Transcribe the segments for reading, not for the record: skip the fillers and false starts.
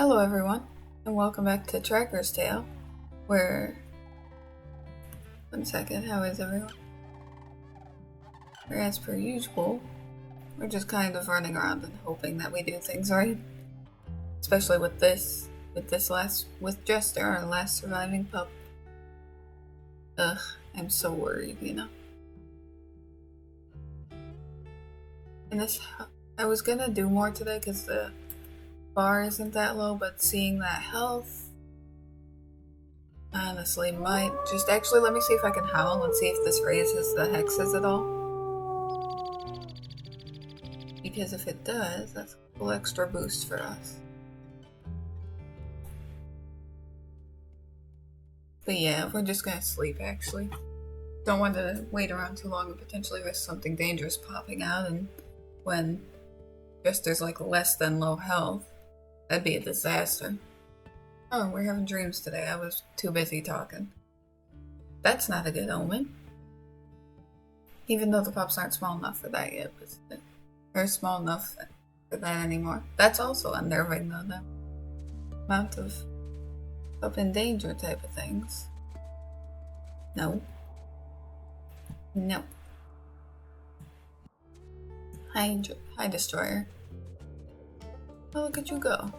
Hello everyone, and welcome back to Tracker's Tale, where... One second, how is everyone? Where as per usual, we're just kind of running around and hoping that we do things right. Especially with Jester, our last surviving pup. Ugh, I'm so worried, And I was gonna do more today because the bar isn't that low, but seeing that health honestly might just actually let me see if I can howl and see if this raises the hexes at all. Because if it does, that's a little extra boost for us. But yeah, we're just gonna sleep actually. Don't want to wait around too long and potentially risk something dangerous popping out, and when just there's like less than low health, that'd be a disaster. Oh, we're having dreams today. I was too busy talking. That's not a good omen. Even though the pups aren't small enough for that yet, but they're small enough for that anymore. That's also unnerving though, the amount of up in danger type of things. No. Hi, Destroyer. Oh, look at you go.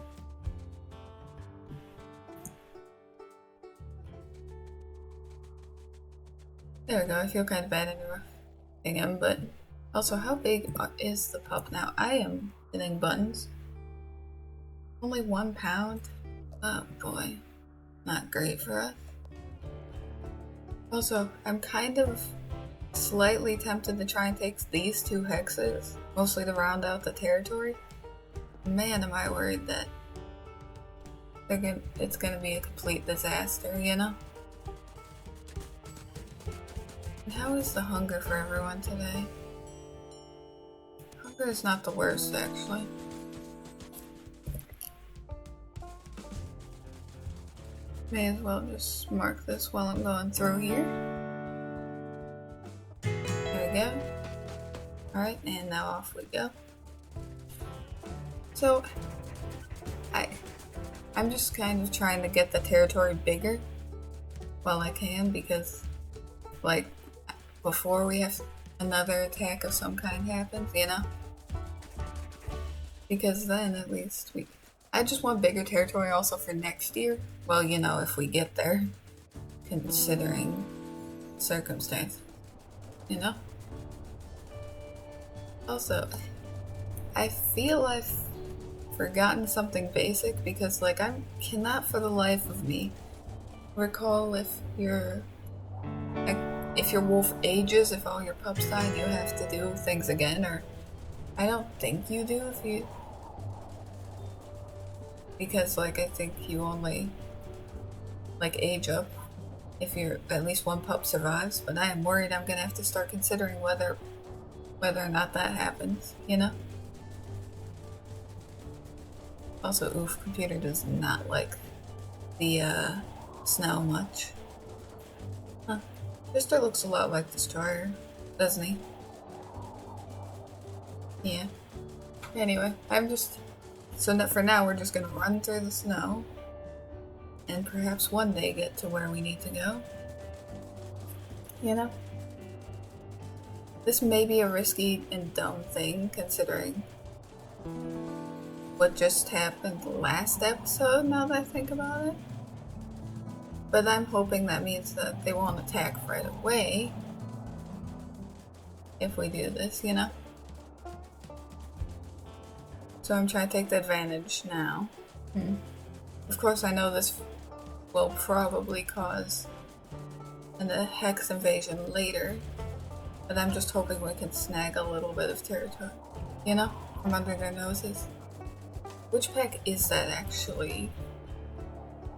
There we go. I feel kind of bad interrupting him, but also, how big is the pup now? I am hitting buttons. Only 1 pound? Oh boy. Not great for us. Also, I'm kind of slightly tempted to try and take these 2 hexes, mostly to round out the territory. Man, am I worried that it's gonna be a complete disaster, And how is the hunger for everyone today? Hunger is not the worst, actually. May as well just mark this while I'm going through here. There we go. Alright, and now off we go. So, I'm just kind of trying to get the territory bigger while I can, because, like, before we have another attack of some kind happens, Because then, at least, I just want bigger territory also for next year. Well, if we get there, considering circumstances, Also, I feel I've forgotten something basic because, I cannot for the life of me recall if your wolf ages, if all your pups die, you have to do things again, or I don't think you do if you... Because, I think you only, age up if at least 1 pup survives, but I am worried I'm gonna have to start considering whether or not that happens, Also, oof, computer does not like the, snow much. Huh. Mister looks a lot like Destroyer, doesn't he? Yeah. Anyway, so for now, we're just gonna run through the snow, and perhaps one day get to where we need to go. This may be a risky and dumb thing, considering what just happened last episode, now that I think about it. But I'm hoping that means that they won't attack right away if we do this, So I'm trying to take the advantage now. Of course, I know this will probably cause a hex invasion later, but I'm just hoping we can snag a little bit of territory, from under their noses. Which pack is that, actually?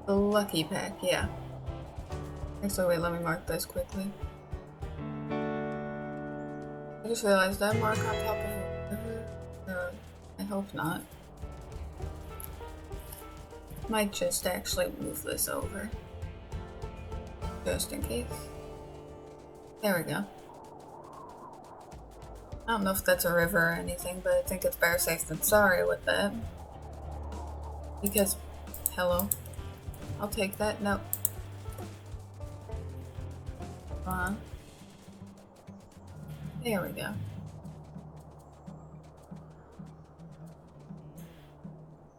The lucky pack, yeah. Actually, wait, let me mark this quickly. I just realized that mark on top of a river. I hope not. Might just actually move this over. Just in case. There we go. I don't know if that's a river or anything, but I think it's better safe than sorry with that. Because Hello. I'll take that. Nope. Come on. There we go.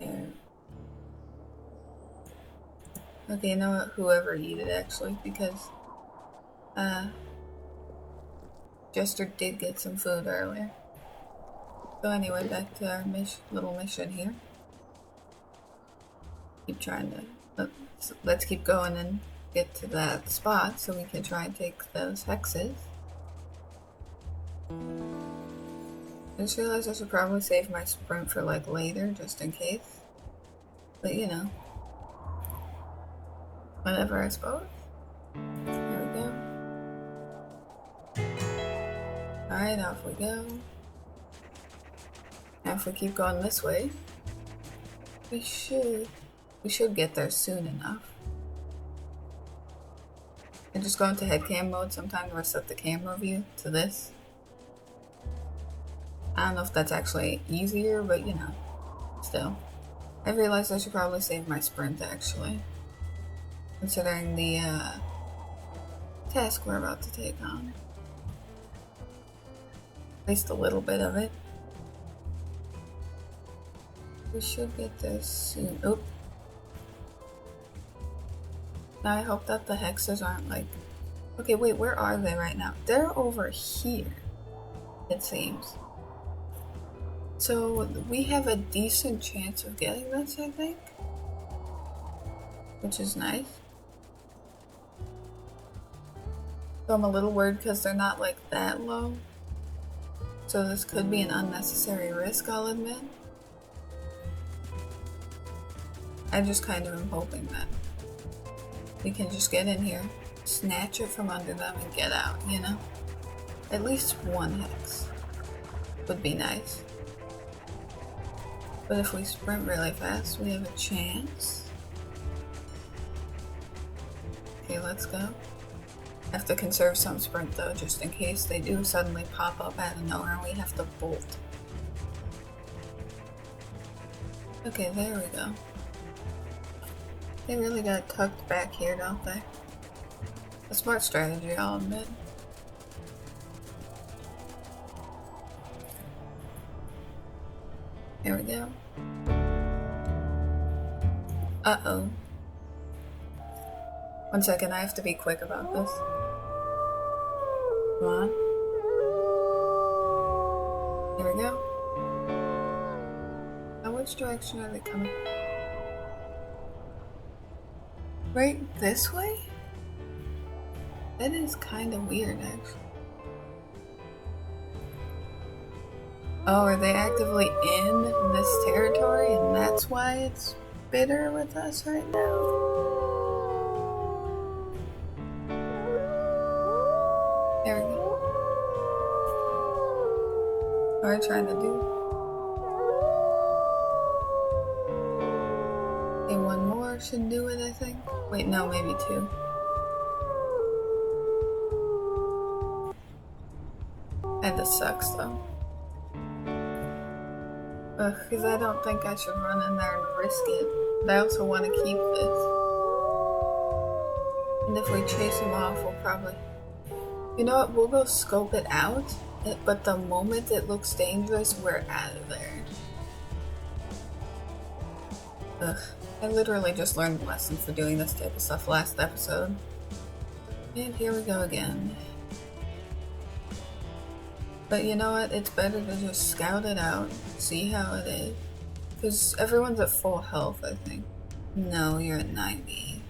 There. Okay, you know what? Whoever eat it actually, because Jester did get some food earlier. So anyway, back to our little mission here. Keep trying to let's keep going and get to that spot so we can try and take those hexes. I just realized I should probably save my sprint for like later, just in case. But you know, whatever, I suppose. There we go. Alright, off we go. Now if we keep going this way, we should get there soon enough. And just go into headcam mode sometimes or set the camera view to this. I don't know if that's actually easier, but you know, still. I realized I should probably save my sprint actually, considering the task we're about to take on. At least a little bit of it. We should get there soon. Oop. Now I hope that the hexes aren't like... Okay, wait, where are they right now? They're over here, it seems. So we have a decent chance of getting this, I think. Which is nice. So I'm a little worried because they're not like that low. So this could be an unnecessary risk, I'll admit. I just kind of am hoping that we can just get in here, snatch it from under them, and get out, you know? At least one hex would be nice. But if we sprint really fast, we have a chance. Okay, let's go. I have to conserve some sprint though, just in case they do suddenly pop up out of nowhere and we have to bolt. Okay, there we go. They really got tucked back here, don't they? A smart strategy, I'll admit. Here we go. Uh-oh. 1 second, I have to be quick about this. Come on. Here we go. Now which direction are they coming? Right this way? That is kind of weird, actually. Oh, are they actively in this territory and that's why it's bitter with us right now? There we go. What are we trying to do? Okay, one more should do it, I think. Wait, no, maybe two. And this sucks, though. Ugh, because I don't think I should run in there and risk it. But I also want to keep this. And if we chase him off, we'll probably... You know what, we'll go scope it out, but the moment it looks dangerous, we're out of there. Ugh, I literally just learned the lesson for doing this type of stuff last episode. And here we go again. But you know what, it's better to just scout it out, see how it is. Because everyone's at full health, I think. No, you're at 90.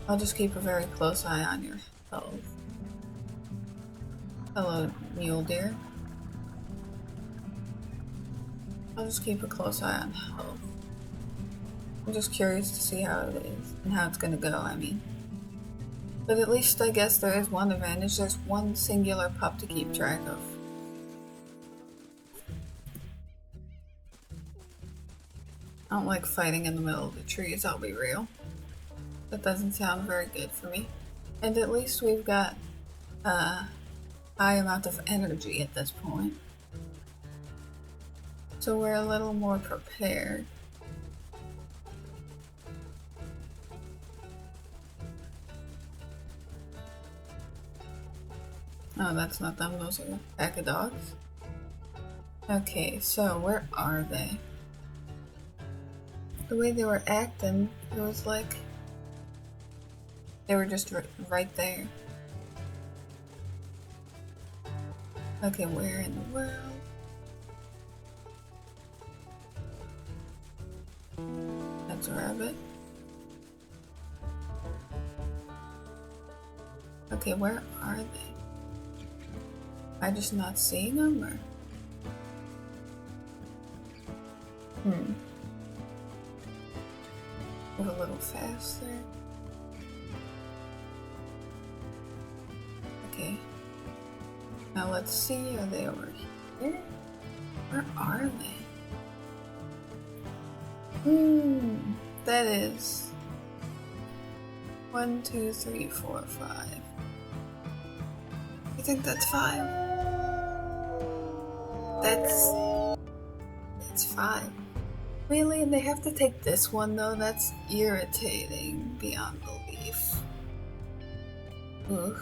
I'll just keep a very close eye on your health. Hello, mule deer. I'll just keep a close eye on health. I'm just curious to see how it is and how it's gonna go, I mean. But at least I guess there is one advantage. There's one singular pup to keep track of. I don't like fighting in the middle of the trees, I'll be real. That doesn't sound very good for me. And at least we've got high amount of energy at this point. So we're a little more prepared. Oh, that's not them. Those are a pack of dogs. Okay, so where are they? The way they were acting, it was like they were just right there. Okay, where in the world? That's a rabbit. Okay, where are they? Am I just not seeing them, or? Move a little faster. Okay. Now let's see, are they over here? Where are they? That is 1, 2, 3, 4, 5. You think that's 5? That's 5. Really? They have to take this one though? That's irritating beyond belief. Ugh.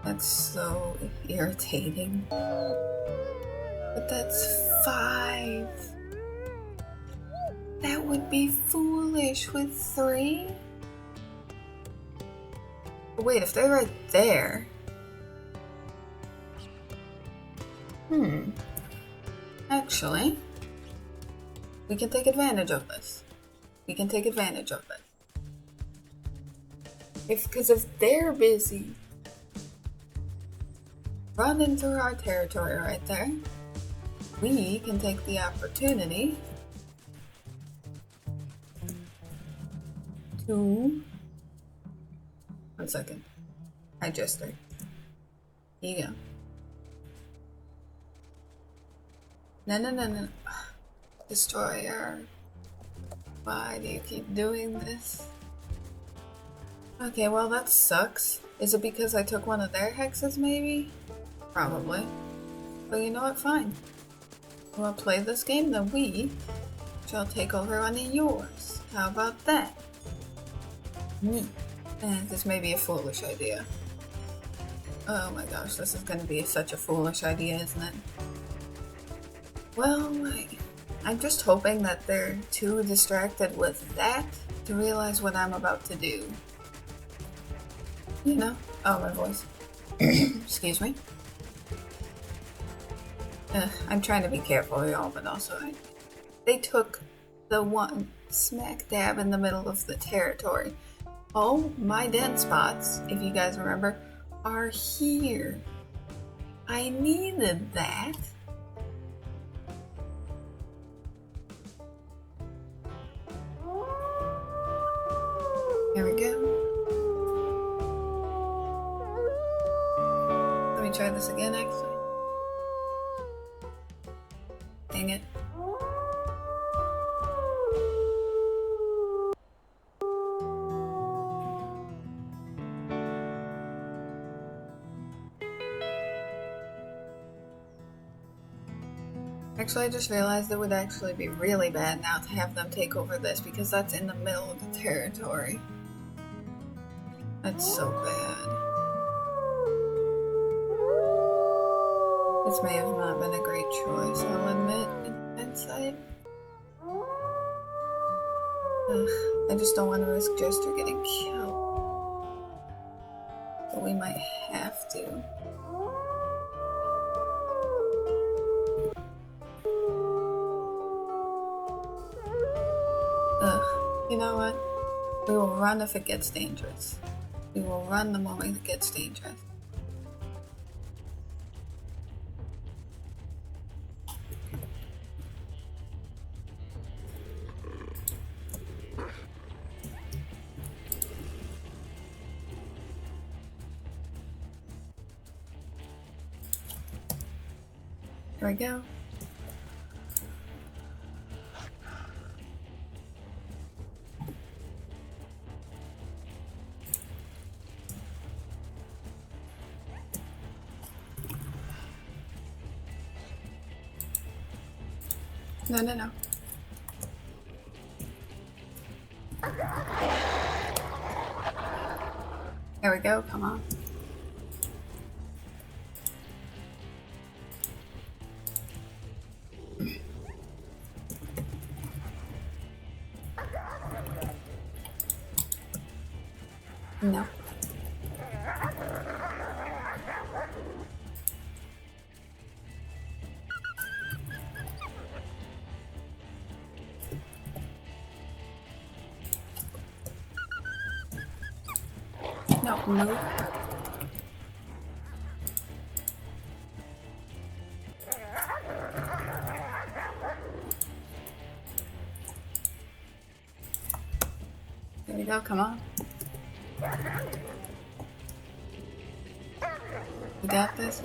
That's so irritating. But that's 5. That would be foolish with 3. But wait, if they're right there. Actually, we can take advantage of this. Because if they're busy running through our territory right there, we can take the opportunity to... 1 second. Hi, Jester. Here you go. No. Destroyer. Why do you keep doing this? Okay, well that sucks. Is it because I took one of their hexes, maybe? Probably. But you know what? Fine. You want to play this game? Then we shall take over one of yours. How about that? This may be a foolish idea. Oh my gosh, this is going to be such a foolish idea, isn't it? Well, I'm just hoping that they're too distracted with that to realize what I'm about to do. You know? Oh, my voice. Excuse me. I'm trying to be careful, y'all, but also they took the one smack dab in the middle of the territory. Oh, my den spots, if you guys remember, are here. I needed that. Here we go. Let me try this again, actually. Dang it. Actually, I just realized it would actually be really bad now to have them take over this because that's in the middle of the territory. That's so bad. This may have not been a great choice, I'll admit, in hindsight. I just don't want to risk Jester getting killed. But we might have to. You know what? We will run if it gets dangerous. We will run the moment it gets dangerous. Here we go. No. There we go, come on. No. No, move. There we go, come on. We got this.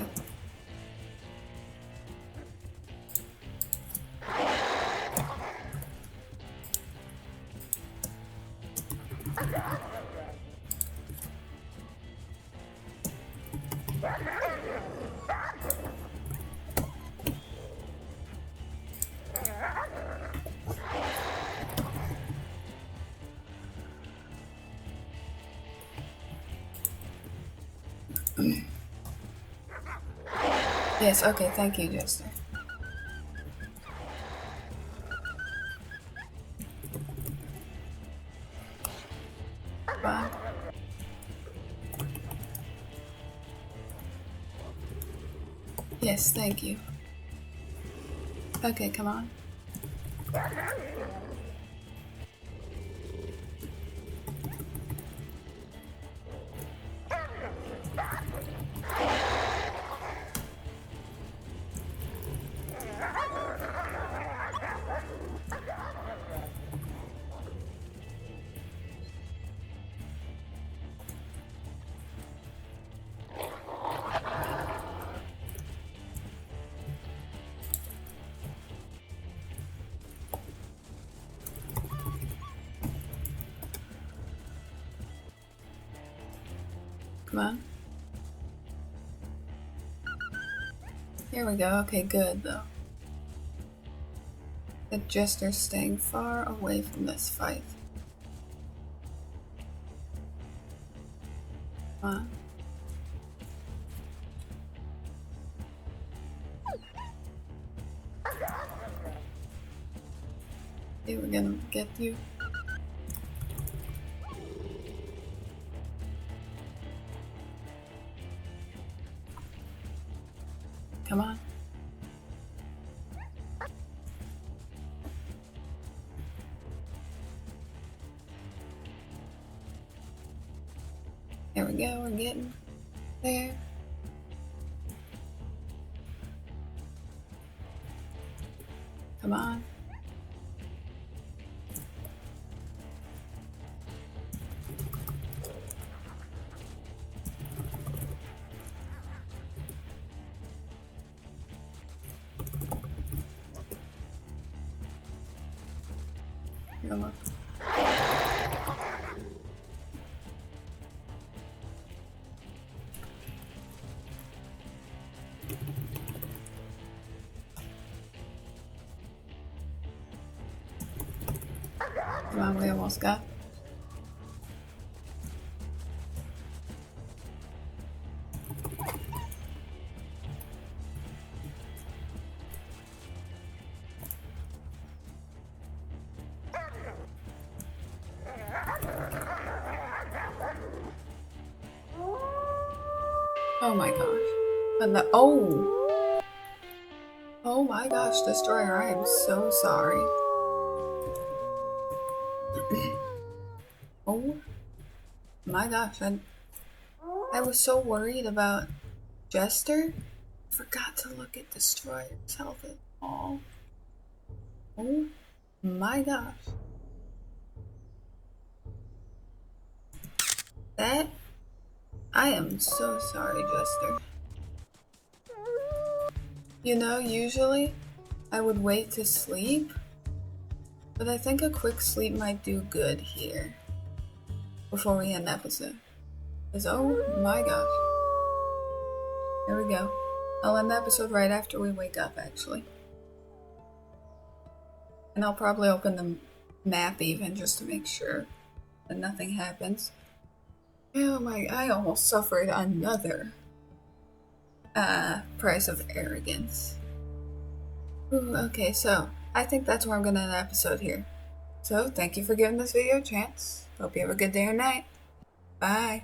Yes, okay, thank you, Jester. Bye. Yes, thank you. Okay, come on. Come on. Here we go. Okay, good though. The Jester's staying far away from this fight. Come on. Okay, we're gonna get you. Come on. There we go, we're getting there. Come on. Come on. Come on, we almost got. Oh my gosh. And the oh my gosh, Destroyer, I am so sorry. Oh my gosh, I was so worried about Jester. Forgot to look at Destroyer's health at all. Oh my gosh. That I am so sorry, Jester. You know, usually I would wait to sleep, but I think a quick sleep might do good here before we end the episode. Because, oh my gosh. Here we go. I'll end the episode right after we wake up, actually. And I'll probably open the map even just to make sure that nothing happens. Oh my, I almost suffered another price of arrogance. Ooh, okay, so I think that's where I'm gonna end the episode here. So thank you for giving this video a chance. Hope you have a good day or night. Bye.